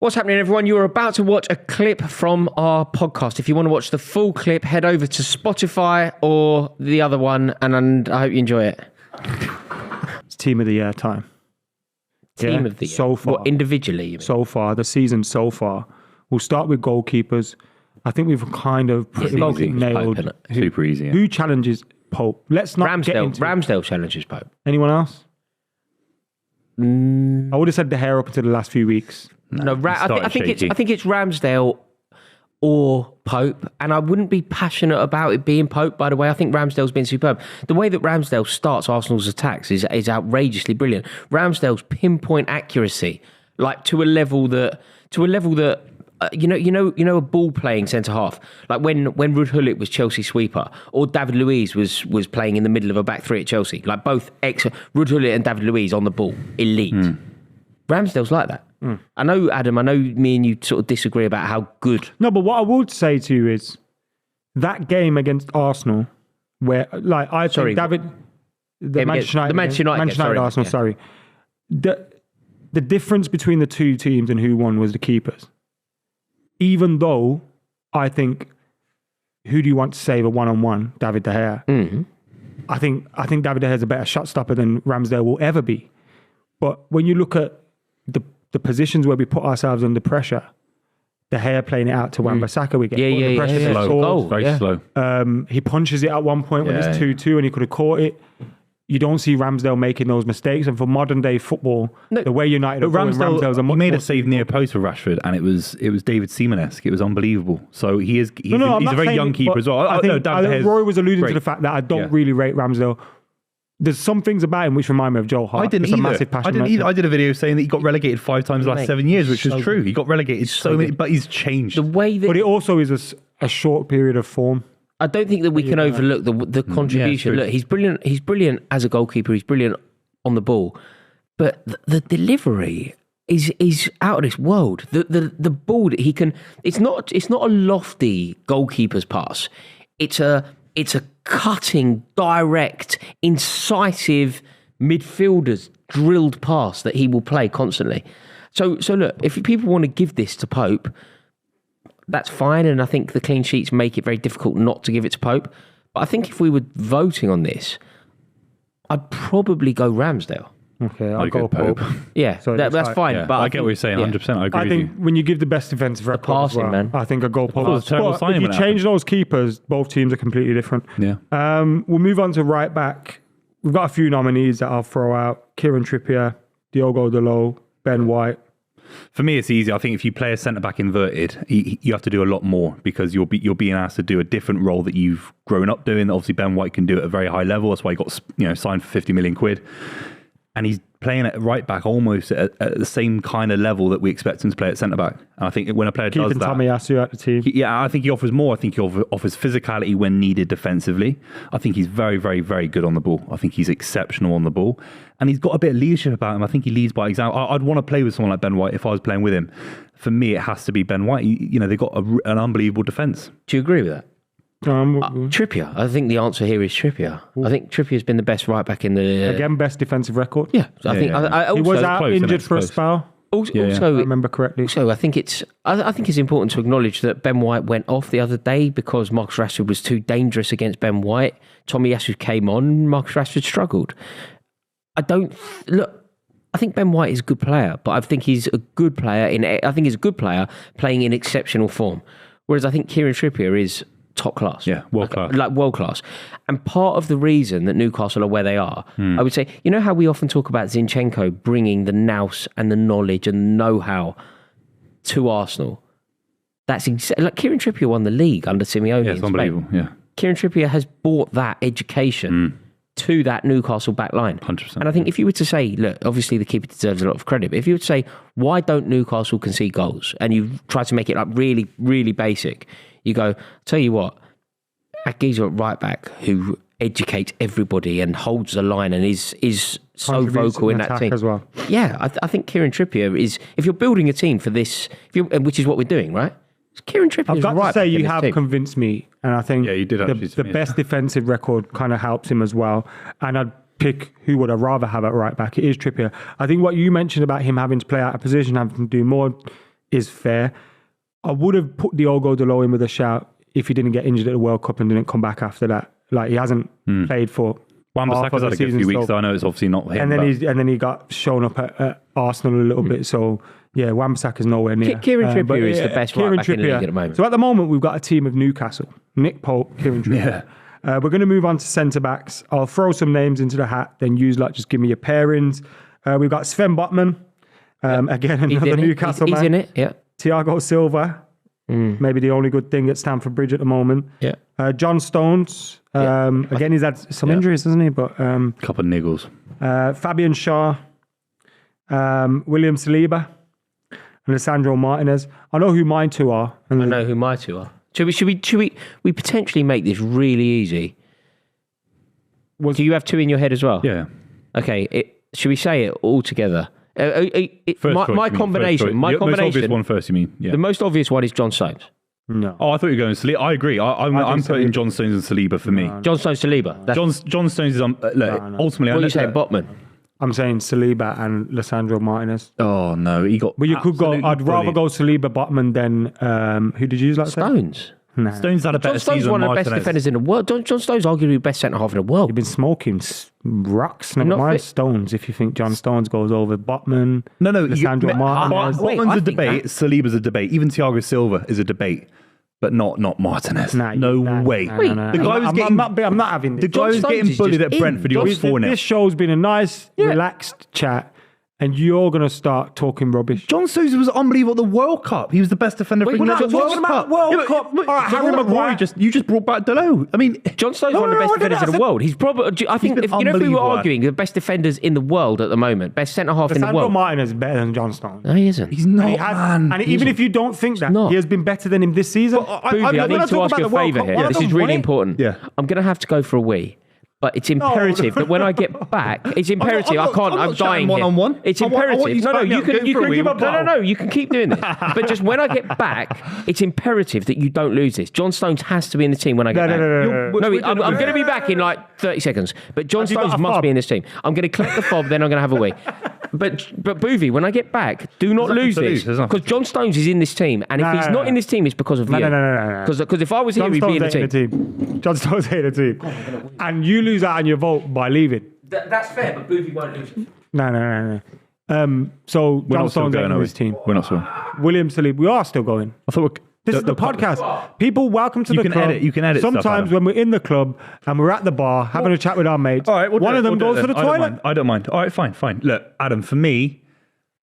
What's happening, everyone? You're about to watch a clip from our podcast. If you want to watch the full clip, head over to Spotify or the other one, and I hope you enjoy it. It's Team of the Year time. Team of the Year? So far. What, individually? You mean? So far, the season so far. We'll start with goalkeepers. I think we've kind of pretty much nailed. Pope, super easy. Yeah. Who challenges Pope? Let's not get into Ramsdale challenges Pope. Anyone else? I would have said De Gea up until the last few weeks. No, I think it's Ramsdale or Pope, and I wouldn't be passionate about it being Pope. By the way, I think Ramsdale's been superb. The way that Ramsdale starts Arsenal's attacks is outrageously brilliant. Ramsdale's pinpoint accuracy, like to a level that you know a ball playing centre half, like when Ruud Gullit was Chelsea sweeper, or David Luiz was playing in the middle of a back three at Chelsea, like both Ruud Gullit and David Luiz on the ball, elite. Ramsdale's like that. I know, Adam, me and you sort of disagree about how good. No, but what I would say to you is that game against Arsenal, where like I think the Manchester United Arsenal. Yeah. Sorry, the difference between the two teams and who won was the keepers. Even though I think, who do you want to save a one-on-one? David De Gea. Mm-hmm. I think David De Gea is a better shot stopper than Ramsdale will ever be. But when you look at the positions where we put ourselves under pressure, De Gea playing it out to Wan-Bissaka, we get put under pressure. Slow. Very slow. He punches it at one point when it's 2-2 and he could have caught it. You don't see Ramsdale making those mistakes. And for modern day football, the way United are going, Ramsdale's a much made a save near post for Rashford, and it was David Seaman-esque. It was unbelievable. So he's a very young keeper as well. I think Rory was alluding to the fact that I don't really rate Ramsdale. There's some things about him which remind me of Joel Hart. I didn't either. I did a video saying that he got relegated 5 times the last 7 years, which is true. He got relegated so many, but he's changed. But it also is a short period of form. I don't think that we can overlook the contribution. Look, he's brilliant. He's brilliant as a goalkeeper. He's brilliant on the ball, but the delivery is out of this world. The ball that he can. It's not a lofty goalkeeper's pass. It's a cutting, direct, incisive midfielder's drilled pass that he will play constantly. So look, if people want to give this to Pope, that's fine, and I think the clean sheets make it very difficult not to give it to Pope. But I think if we were voting on this, I'd probably go Ramsdale. Okay, I'll go Pope. Yeah, that's fine. Yeah, but I get what you're saying, 100%. I agree with you. When you give the best defensive record as well, man. I think a goal Pope. But if you change those keepers, both teams are completely different. Yeah. We'll move on to right back. We've got a few nominees that I'll throw out. Kieran Trippier, Diogo Dalot, Ben White. For me, it's easy. I think if you play a centre-back inverted, you have to do a lot more because you're being asked to do a different role that you've grown up doing. Obviously, Ben White can do it at a very high level. That's why he got signed for 50 million quid. And he's playing at right back almost at the same kind of level that we expect him to play at centre back. And I think when a player does that, Tommy Asu at the team. I think he offers more. I think he offers physicality when needed defensively. I think he's very, very, very good on the ball. I think he's exceptional on the ball, and he's got a bit of leadership about him. I think he leads by example. I'd want to play with someone like Ben White if I was playing with him. For me, it has to be Ben White. They've got an unbelievable defence. Do you agree with that? Trippier. I think the answer here is Trippier. I think Trippier's been the best right back in the... Again, best defensive record. Yeah. I think he was out injured for a spell. Also, if I remember correctly. So I think it's important to acknowledge that Ben White went off the other day because Marcus Rashford was too dangerous against Ben White. Tommy Asu came on, Marcus Rashford struggled. I think Ben White is a good player, but I think he's a good player playing in exceptional form. Whereas I think Kieran Trippier is top class. Yeah, world class. Like world class. And part of the reason that Newcastle are where they are, I would say, you know how we often talk about Zinchenko bringing the nous and the knowledge and the know-how to Arsenal? That's like Kieran Trippier won the league under Simeone. Yeah, it's unbelievable. Yeah. Kieran Trippier has brought that education to that Newcastle back line. 100%. And I think if you were to say, look, obviously the keeper deserves a lot of credit, but if you were to say, why don't Newcastle concede goals? And you try to make it like really, really basic. You go, tell you what, a geezer at right back who educates everybody and holds the line and is so vocal in that team as well. Yeah, I think Kieran Trippier is, if you're building a team for this, which is what we're doing, right? Kieran Trippier I've got to say you have convinced me, and I think you did the best defensive record kind of helps him as well. And I'd pick who would I rather have at right back. It is Trippier. I think what you mentioned about him having to play out of position, having to do more, is fair. I would have put Diogo Dalot in with a shout if he didn't get injured at the World Cup and didn't come back after that. Like, he hasn't played for Wan-Bissaka's had a good few weeks, so I know it's obviously not him. And then he got shown up at Arsenal a little bit. So, yeah, Wan-Bissaka's nowhere near. Kieran Trippier is the best right back in the league at the moment. So at the moment, we've got a team of Newcastle. Nick Pope, Kieran Trippier. We're going to move on to centre-backs. I'll throw some names into the hat, then you just give me your pairings. We've got Sven Botman. Again, another Newcastle man. He's in it, yeah. Thiago Silva. Maybe the only good thing at Stamford Bridge at the moment. Yeah. John Stones. Again, he's had some injuries, hasn't he? But couple of niggles. Fabian Schär. William Saliba. And Lisandro Martinez. I know who mine two are. I know who my two are. Should we potentially make this really easy? Do you have two in your head as well? Yeah. Okay. Should we say it all together? My combination. Most obvious one first, you mean? Yeah. The most obvious one is John Stones. No. Oh, I thought you were going Saliba. I agree. I'm putting John Stones and Saliba for me. John Stones, Saliba. John Stones is ultimately. What are you saying, Botman? I'm saying Saliba and Lisandro Martinez. Oh no, he got. But you could go. I'd rather go Saliba, Botman than who did you use? Like Stones. Nah. Stones had a better season. John Stones is one of the best defenders in the world. John Stones arguably the best centre half in the world. You've been smoking rocks. Never mind Stones. If you think John Stones goes over Botman, no, Lisandro Martinez. Botman's a debate. Saliba's a debate. Even Thiago Silva is a debate. But not Martinez. No way. The guy was getting. I'm not having this. The guy was getting bullied at Brentford. He was 4-0. This show's been a nice, relaxed chat, and you're going to start talking rubbish. John Stones was unbelievable at the World Cup. He was the best defender for England. What about World Cup? Harry Maguire you just brought back Dalot. I mean, John Stones is one of the best defenders in the world. He's probably. I think if we were arguing the best defenders in the world at the moment, best centre half in the world. Lisandro Martinez is better than John Stones. No, he isn't. He's not. And even if you don't think that, he has been better than him this season. Buvey, I need to ask you a favour here. This is really important. Yeah. I'm going to have to go for a wee. But it's imperative that when I get back, it's imperative. I'm dying here. One-on-one. It's imperative. You can keep doing this. But just when I get back, it's imperative that you don't lose this. John Stones has to be in the team when I get back. No, I'm going to be back in like 30 seconds. But John Stones must be in this team. I'm going to collect the fob, then I'm going to have a wee. But Buvey, when when I get back, do not lose this. Because John Stones is in this team. And if he's not in this team, it's because of you. No. Because if I was here, he'd be in the team. John Stones ain't in the team. And you lose out on your vote by leaving. That's fair, but Buvey won't lose it. No. So John Stones ain't in his team. We're not still. William Saliba, we are still going. I thought this is the podcast. People, welcome to the club. You can edit. Sometimes when we're in the club and we're at the bar having a chat with our mates, one of them goes to the toilet. I don't mind. All right, fine. Look, Adam, for me,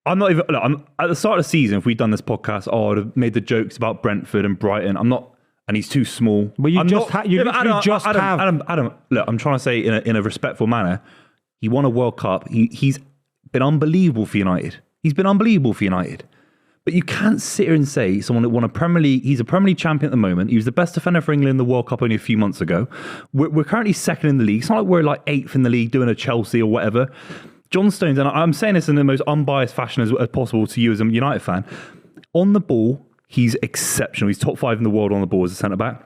I'm not even. Look, I'm at the start of the season. If we'd done this podcast, I'd have made the jokes about Brentford and Brighton. I'm not. And he's too small. But you just have. Adam, look, I'm trying to say in a respectful manner. He won a World Cup. He's been unbelievable for United. But you can't sit here and say someone that won a Premier League. He's a Premier League champion at the moment. He was the best defender for England in the World Cup only a few months ago. We're currently second in the league. It's not like we're like 8th in the league doing a Chelsea or whatever. John Stones, and I'm saying this in the most unbiased fashion as possible to you as a United fan. On the ball, he's exceptional. He's top 5 in the world on the ball as a centre-back.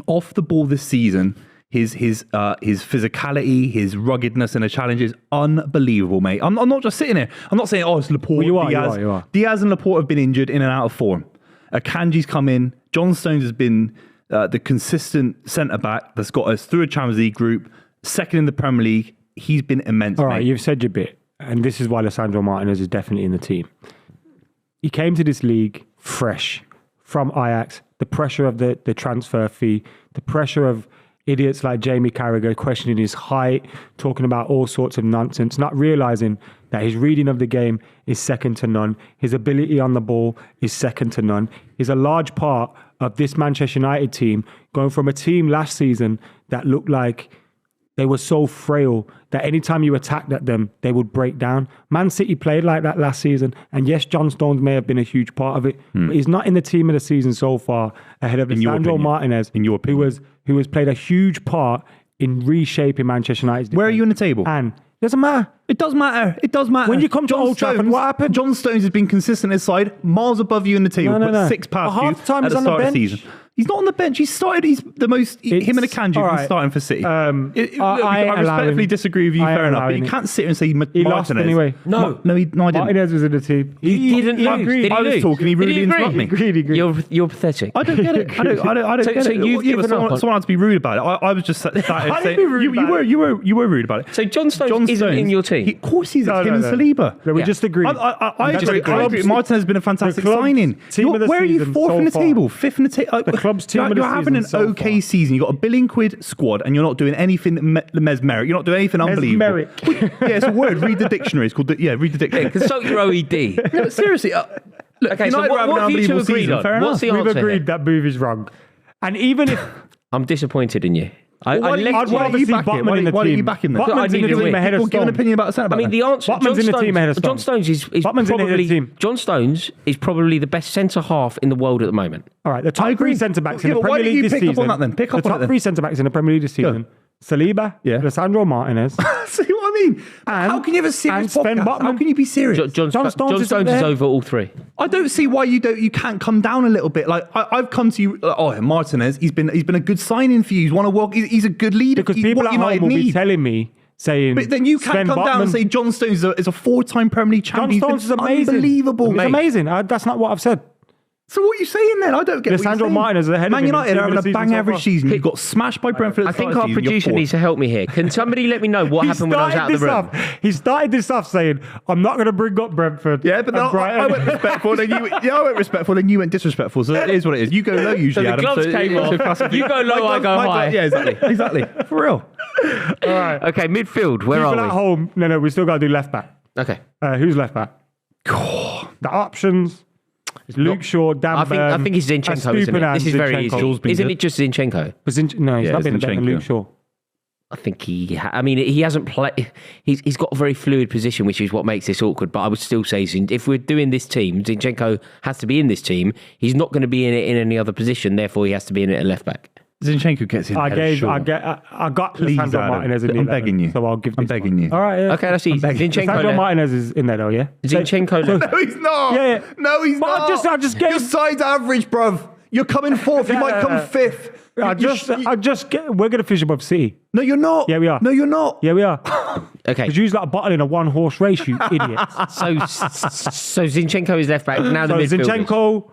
Off the ball this season, his physicality, his ruggedness in a challenge is unbelievable, mate. I'm not just sitting here. I'm not saying, it's Laporte, Diaz. You are. Diaz and Laporte have been injured in and out of form. Akanji's come in. John Stones has been the consistent centre-back that's got us through a Champions League group, second in the Premier League. He's been immense, All right, mate. You've said your bit. And this is why Lisandro Martinez is definitely in the team. He came to this league fresh from Ajax. The pressure of the transfer fee, the pressure of idiots like Jamie Carragher questioning his height, talking about all sorts of nonsense, not realising that his reading of the game is second to none. His ability on the ball is second to none. He's a large part of this Manchester United team going from a team last season that looked like they were so frail that anytime you attacked at them, they would break down. Man City played like that last season. And yes, John Stones may have been a huge part of it, but he's not in the team of the season so far ahead of Lisandro Martinez, who has played a huge part in reshaping Manchester United's defense. Where are you in the table? And it doesn't matter. It does matter. When you come to Old Trafford, what happened? John Stones has been consistent his side, miles above you in the table, but 6 past you half the time at the he's on the start of the bench. season. He's not on the bench. He's started. He's the most. Him and Akanji have been starting for City. I respectfully disagree with you. Fair enough. But you can't sit here and say he lost anyway. No, I didn't. Martinez was in the team. He didn't lose. Did he I was talking. He really interrupted me. Agreed. You're pathetic. I don't get it. I don't get it. So you've given up. Someone had to be rude about it. I was just sat saying you were rude about it. So John Stones isn't in your team. Of course he's him and Saliba. No, we just agreed. I agree. Martinez has been a fantastic signing. Where are you? Fourth in the table, fifth in the table. The club's team of the season. You're having an okay season. You've got $1 billion squad, and you're not doing anything mesmeric. You're not doing anything unbelievable. Yeah, it's a word. Read the dictionary. It's called. Read the dictionary. Consult your OED. No, seriously. Look, okay, so what have you two agreed on? What's the answer? We've agreed that Buvey's wrong, and even if I'm disappointed in you. I'd rather see Botman in the team. Why don't you back him then? Botman's in the team ahead of Stones. Give an opinion about the centre back. I mean, the answer. Botman's in the team ahead of Stones. John Stones is probably. John Stones is probably the best centre half in the world at the moment. All right, the top three centre backs in the Premier League this season. Pick up on that then. The top three centre backs in the Premier League this season: Saliba, Lisandro Martinez. See what I mean? How can you have a serious podcast? How can you be serious? John Stones is over all three. I don't see why you can't come down a little bit. Like I've come to you. Martinez, he's been a good signing for you. He's won a world. He's a good leader. Because people at home will be telling me. But then you can't come down and say John Stones is a 4-time Premier League champion. John Stones is amazing. Unbelievable. It's amazing. That's not what I've said. So what are you saying then? I don't get Lisandro Martinez ahead Man of United are having a bang average season. He got smashed by Brentford. I think our producer needs to help me here. Can somebody let me know what happened when I was out of the room? He started this off saying, "I'm not going to bring up Brentford." Yeah, but I went respectful. Then you went disrespectful. So it is what it is. You go low usually, Adam. So the gloves came off. You go low, I go high. Yeah, exactly. For real. All right. Okay, midfield. Where are we? People at home. No, we still got to do left back. Okay. Who's left back? The options. Luke Shaw, Dan Burn. I think it's Zinchenko, isn't it? This is very easy. Isn't it just Zinchenko? No, he's not been better than Luke Shaw. I think he hasn't played. He's got a very fluid position, which is what makes this awkward. But I would still say, if we're doing this team, Zinchenko has to be in this team. He's not going to be in it in any other position. Therefore, he has to be in it at left back. Zinchenko gets in. I got Lisandro Martinez in there. I'm begging you. So I'll give this. I'm begging you. All right. Yeah. Okay, that's easy. Lisandro Martinez is in there though, yeah? Zinchenko. No, he's not. Yeah. No, he's not. I just get your side's average, bruv. You're coming fourth. You might come fifth. We're going to finish above City. No, you're not. Yeah, we are. No, you're not. Yeah, we are. Okay. Because you use like a bottle in a one-horse race, you idiots. So Zinchenko is left back. Now the midfield. Zinchenko,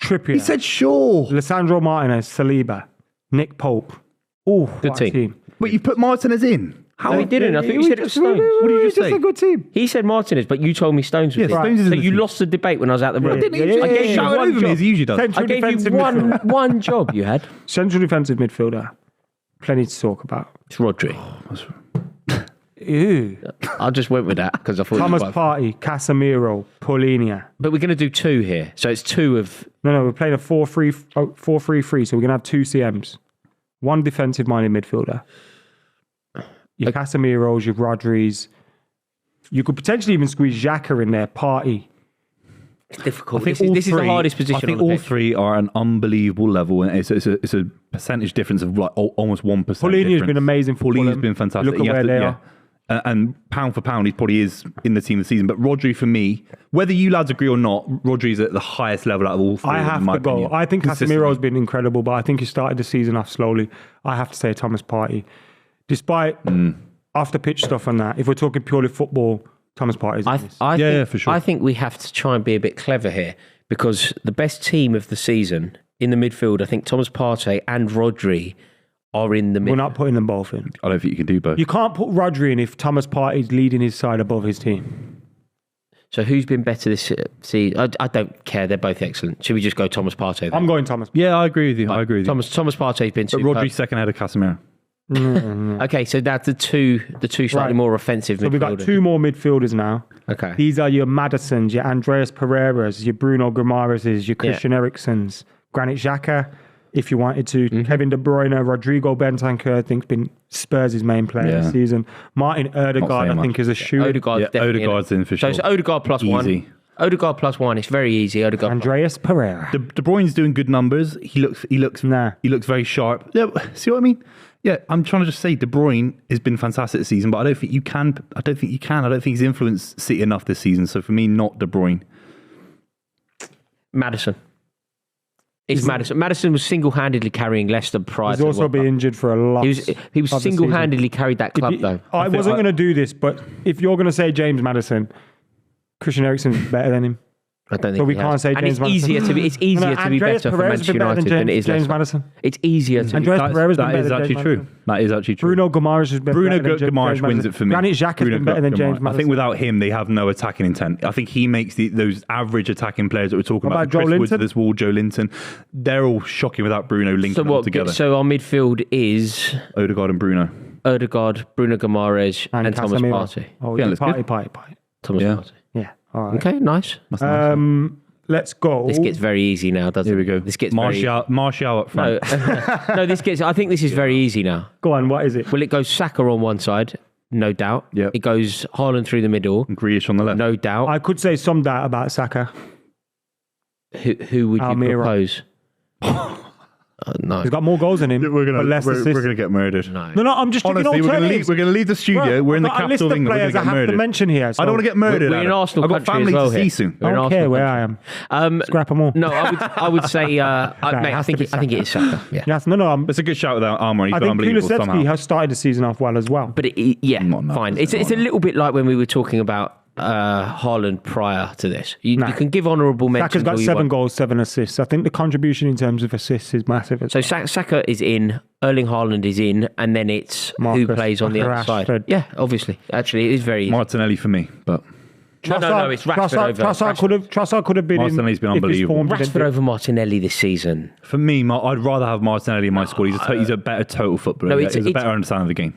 Trippier. He said sure. Lisandro Martinez, Saliba, Nick Pope. Oh, good team. But you put Martinez in. How? No, he didn't. I think you said it was Stones. What did you say? It's a good team. He said Martinez, but you told me Stones was in. Stones is so you lost the debate when I was out the room. I gave you one job. As he usually does. I gave you one job you had. Central defensive midfielder. Plenty to talk about. It's Rodri. Ew. I just went with that because I thought Thomas Partey, Casemiro, Paulinho. But we're going to do two here. So it's two of... No, we're playing a 4-3-3, so we're going to have two CMs. One defensive-minded midfielder. Your Casemiros, your Rodris. You could potentially even squeeze Xhaka in there, Partey. It's difficult. This is the hardest position. I think all three are an unbelievable level, and it's a percentage difference of like almost 1%. Paulinho's been amazing. Paulinho's been fantastic. Look at where they are. And pound for pound, he probably is in the team this season. But Rodri, for me, whether you lads agree or not, Rodri's at the highest level out of all three. I have to go. Opinion. I think Casemiro's been incredible, but I think he started the season off slowly. I have to say Thomas Partey. Despite after-pitch stuff and that, if we're talking purely football, Thomas Partey's for sure. I think we have to try and be a bit clever here because the best team of the season in the midfield, I think Thomas Partey and Rodri are in the midfield. We're not putting them both in. I don't think you can do both. You can't put Rodri in if Thomas Partey's leading his side above his team. So who's been better this season? I don't care. They're both excellent. Should we just go Thomas Partey then? I'm going Thomas. Yeah, I agree with you. Thomas Partey's been super. But Rodri's second ahead of Casemiro. Okay, so that's the two slightly more offensive midfielders. So we've got two more midfielders now. Okay. These are your Maddisons, your Andreas Pereiras, your Bruno Guimaraes, your Christian Eriksen's, Granit Xhaka, if you wanted to, Kevin De Bruyne, Rodrigo Bentancur, I think been Spurs' main player this season. Martin Odegaard, I think, is a shoe. Odegaard's in for sure. So it's Odegaard plus one. Odegaard plus one. It's very easy. Odegaard. Andreas Pereira. De Bruyne's doing good numbers. He looks very sharp. Yeah, see what I mean? Yeah, I'm trying to just say De Bruyne has been fantastic this season, but I don't think you can. I don't think he's influenced City enough this season. So for me, not De Bruyne. Maddison. It's Maddison. Maddison was single-handedly carrying Leicester prior to... He's also been injured for a lot. He was single-handedly carried that club, though. I wasn't going to do this, but if you're going to say James Maddison, Christian Eriksen's better than him. I don't think but we can't say James Maddison. It's easier to be better for Manchester United than it is James Maddison. It's easier to Andreas Pereira's been better than James true. That is actually true. Bruno Guimaraes has been Bruno better than Guimaraes wins it for me. Granit Xhaka has been better than James Maddison. I think without him, they have no attacking intent. I think he makes those average attacking players that we're talking about. Joe Chris Woods Linton? of this wall, Joe Linton. They're all shocking without Bruno linking them together. So our midfield is... Odegaard and Bruno. Odegaard, Bruno Guimaraes and Thomas Partey. Oh, yeah, Partey. Thomas Partey. Yeah, all right. Okay, nice. Let's go. This gets very easy now, doesn't it? Here we go. This gets Martial up front. No, I think this is very easy now. Go on, what is it? Well, it goes Saka on one side, no doubt. Yep. It goes Haaland through the middle. And Grealish on the left. No doubt. I could say some doubt about Saka. Who would you propose? No. He's got more goals than him. We're going to get murdered. No, I'm just honestly, we're going to leave the studio. We're in the capital of England. We're going to get murdered. To mention here. So I don't want to get murdered. We're in Arsenal I've got country family as well to see soon. I don't care where I am. Scrap them all. No, I would say, mate, I think it is Saka. Yeah. Yes, it's a good shout without Armour. I think Kulusevski has started the season off well as well. But fine. It's a little bit like when we were talking about Haaland prior to this. You can give honourable mention. Saka's got 7 goals, 7 assists. I think the contribution in terms of assists is massive. So Saka is in, Erling Haaland is in, and then it's who plays on the other side. Yeah, obviously. Actually, it is very easy. Martinelli for me, but... No, it's Rashford over. Trossard could have been Martinelli's been unbelievable. Rashford over Martinelli this season. For me, I'd rather have Martinelli in my squad. He's a better total footballer. He's a better understanding of the game.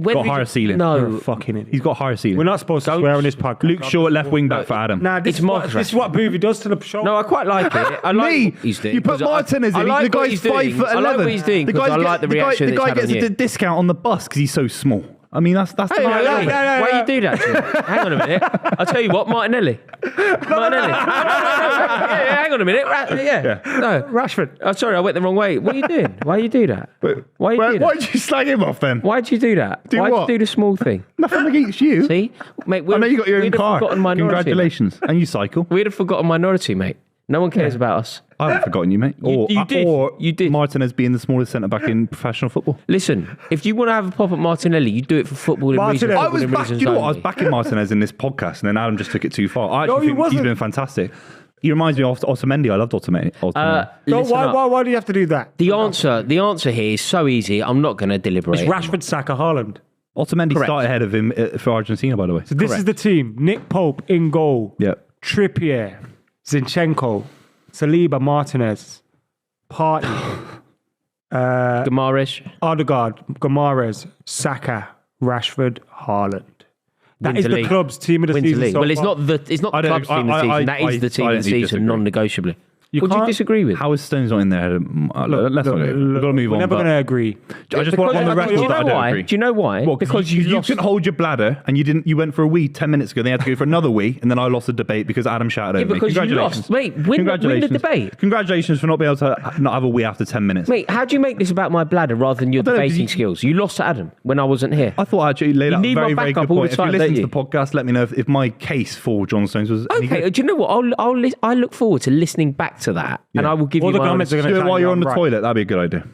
Got higher ceiling. No. Fucking idiot. He's got higher ceiling. We're not supposed to swear on this podcast. Luke Shaw left wing back for Adam. Nah, this is what Buvey does to the show. No, I quite like it. I like what he's doing. You put Martinez in. The guy's 5'11". I like what he's doing because I like the reaction. The guy gets a discount on the bus because he's so small. I mean, that's the why you do that to me? Hang on a minute. I'll tell you what, Martinelli. Martinelli. Hang on a minute. No. Rashford. Oh, sorry, I went the wrong way. What are you doing? Why you do that? Why did you slag him off then? Why'd you do that? Why'd you do the small thing? Nothing against you. See? Mate, I know you got your own car. Congratulations. And you cycle. We'd have forgotten minority, mate. No one cares about us. I haven't forgotten you, mate. You did. Martinez being the smallest centre-back in professional football. Listen, if you want to have a pop at Martinelli, you do it for footballing reasons. I was backing Martinez in this podcast, and then Adam just took it too far. I actually think he's been fantastic. He reminds me of Otamendi. I loved Otamendi. Why do you have to do that? The answer here is so easy. I'm not going to deliberate. It's Rashford, Saka, Haaland. Otamendi started ahead of him for Argentina, by the way. So this is the team. Nick Pope in goal. Yep. Trippier, Zinchenko, Saliba, Martinez, Partey, Guimaraes, Odegaard, Guimaraes, Saka, Rashford, Haaland. That is the club's team of the season. Well, it's not the club's team of the season. That is the team of the season, non-negotiably. What do you disagree with? How is Stones not in there? Let's not go. We've got to move on. We're never going to agree. I just want on the record that I don't agree. Do you know why? Well, because you couldn't hold your bladder and you went for a wee 10 minutes ago. Then you had to go for another wee, and then I lost the debate because Adam shouted at me. Because you lost. Mate, win the debate. Congratulations for not being able to not have a wee after 10 minutes. Mate, how do you make this about my bladder rather than your debating skills? You lost to Adam when I wasn't here. I thought I actually laid out a very, very good point. If you listen to the podcast, podcast, let me know if my case for John Stones was okay. Do you know what? I look forward to listening back to that, and I will give you my comments. Do it while you're on the toilet. That'd be a good idea.